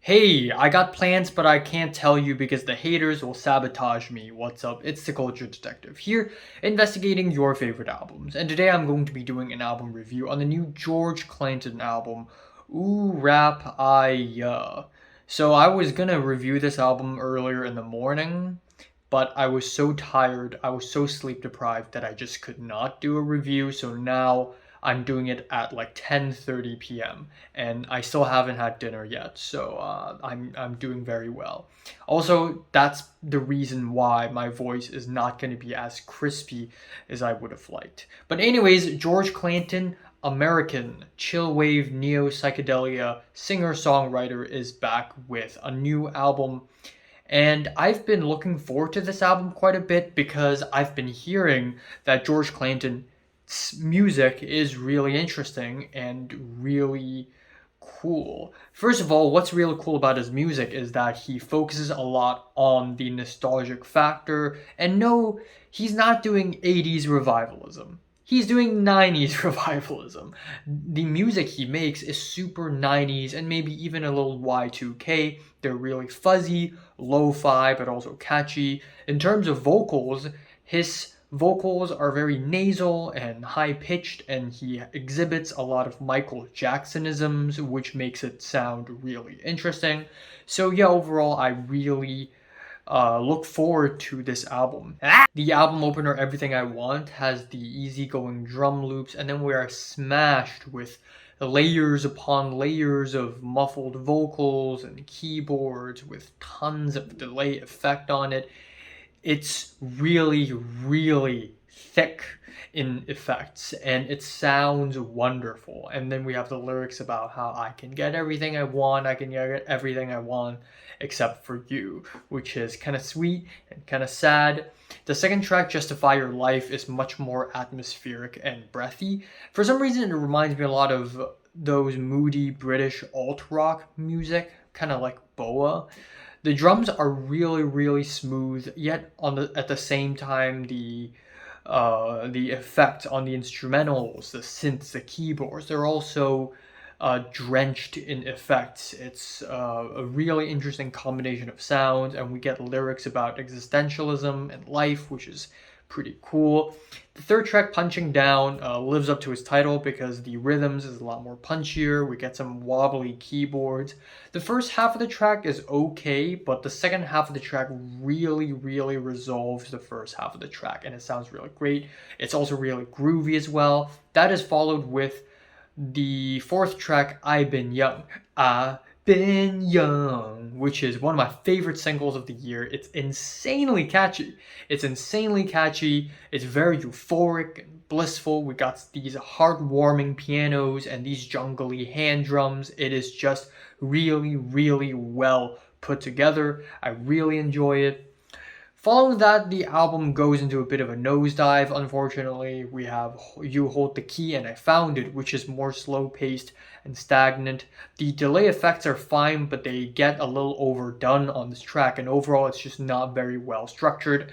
Hey, I got plans, but I can't tell you because the haters will sabotage me. What's up? It's the Culture Detective here, investigating your favorite albums. And today I'm going to be doing an album review on the new George Clanton album, Ooh Rap I Ya. So I was gonna review this album earlier in the morning, but I was so tired, I was so sleep deprived that I just could not do a review. So now I'm doing it at like 10:30 p.m. and I still haven't had dinner yet. So I'm doing very well. Also, that's the reason why my voice is not going to be as crispy as I would have liked. But anyways, George Clanton, American Chillwave Neo-Psychedelia singer-songwriter, is back with a new album, and I've been looking forward to this album quite a bit because I've been hearing that George Clanton's music is really interesting and really cool. First of all, what's really cool about his music is that he focuses a lot on the nostalgic factor. And no, he's not doing 80s revivalism. He's doing 90s revivalism. The music he makes is super 90s and maybe even a little Y2K. They're really fuzzy, lo-fi, but also catchy. In terms of vocals, his vocals are very nasal and high pitched, and he exhibits a lot of Michael Jacksonisms, which makes it sound really interesting. So, yeah, overall, I really look forward to this album. The album opener, Everything I Want, has the easygoing drum loops, and then we are smashed with layers upon layers of muffled vocals and keyboards with tons of delay effect on it. It's really, really thick in effects and it sounds wonderful. And then we have the lyrics about how I can get everything I want, I can get everything I want except for you, which is kind of sweet and kind of sad. The second track, Justify Your Life, is much more atmospheric and breathy. For some reason, it reminds me a lot of those moody British alt-rock music, kind of like Boa. The drums are really, really smooth, yet at the same time the effect on the instrumentals, the synths, the keyboards, they're also drenched in effects. It's a really interesting combination of sounds, and we get lyrics about existentialism and life, which is pretty cool. The third track, Punching Down, lives up to its title because the rhythms is a lot more punchier. We get some wobbly keyboards. The first half of the track is okay, but the second half of the track really, really resolves the first half of the track, and it sounds really great. It's also really groovy as well. That is followed with the fourth track, I've Been Young. Been Young, which is one of my favorite singles of the year. It's insanely catchy. It's very euphoric and blissful. We got these heartwarming pianos and these jungly hand drums. It is just really, really well put together. I really enjoy it. Following that, the album goes into a bit of a nosedive. Unfortunately, we have You Hold the Key and I Found It, which is more slow-paced and stagnant. The delay effects are fine, but they get a little overdone on this track, and overall it's just not very well structured.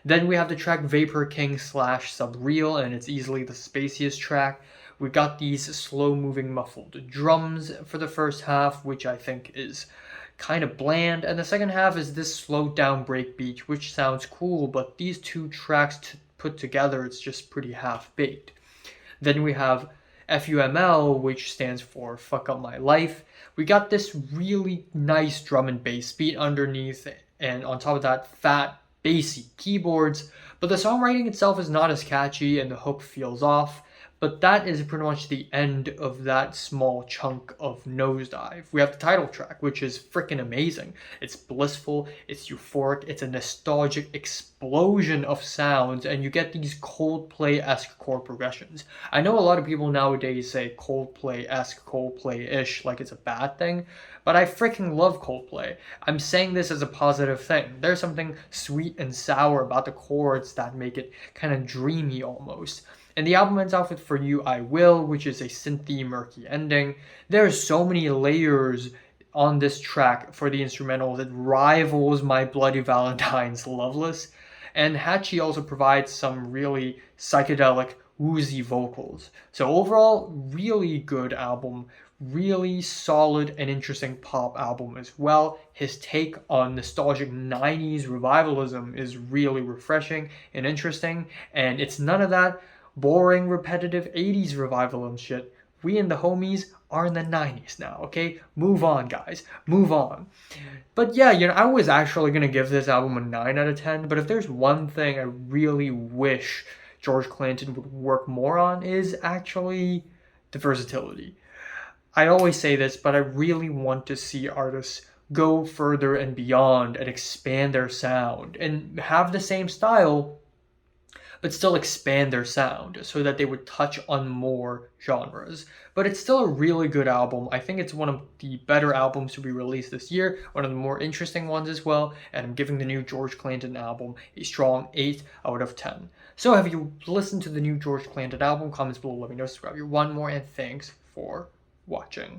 Then we have the track Vapor King / Subreal, and it's easily the spaciest track. We got these slow-moving muffled drums for the first half, which I think is kind of bland, and the second half is this slowed down breakbeat, which sounds cool, but these two tracks put together, it's just pretty half-baked. Then we have FUML, which stands for Fuck Up My Life. We got this really nice drum and bass beat underneath, and on top of that, fat, bassy keyboards, but the songwriting itself is not as catchy and the hook feels off. But that is pretty much the end of that small chunk of nosedive. We have the title track, which is freaking amazing. It's blissful, it's euphoric, it's a nostalgic explosion of sounds, and you get these Coldplay-esque chord progressions. I know a lot of people nowadays say Coldplay-esque, Coldplay-ish, like it's a bad thing, but I freaking love Coldplay. I'm saying this as a positive thing. There's something sweet and sour about the chords that make it kind of dreamy almost. And the album ends off with For You I Will, which is a synthy, murky ending. There's so many layers on this track for the instrumental that rivals My Bloody Valentine's Loveless. And Hatchie also provides some really psychedelic, woozy vocals. So overall, really good album, really solid and interesting pop album as well. His take on nostalgic 90s revivalism is really refreshing and interesting, and it's none of that boring, repetitive 80s revivalism shit. We and the homies are in the 90s now, okay? Move on, guys. Move on. But yeah, I was actually going to give this album a 9 out of 10, but if there's one thing I really wish George Clanton would work more on is actually the versatility. I always say this, but I really want to see artists go further and beyond and expand their sound and have the same style, but still expand their sound so that they would touch on more genres. But it's still a really good album. I think it's one of the better albums to be released this year, one of the more interesting ones as well, and I'm giving the new George Clanton album a strong 8 out of 10. So have you listened to the new George Clanton album? Comments below, let me know, subscribe if you want more, and thanks for watching.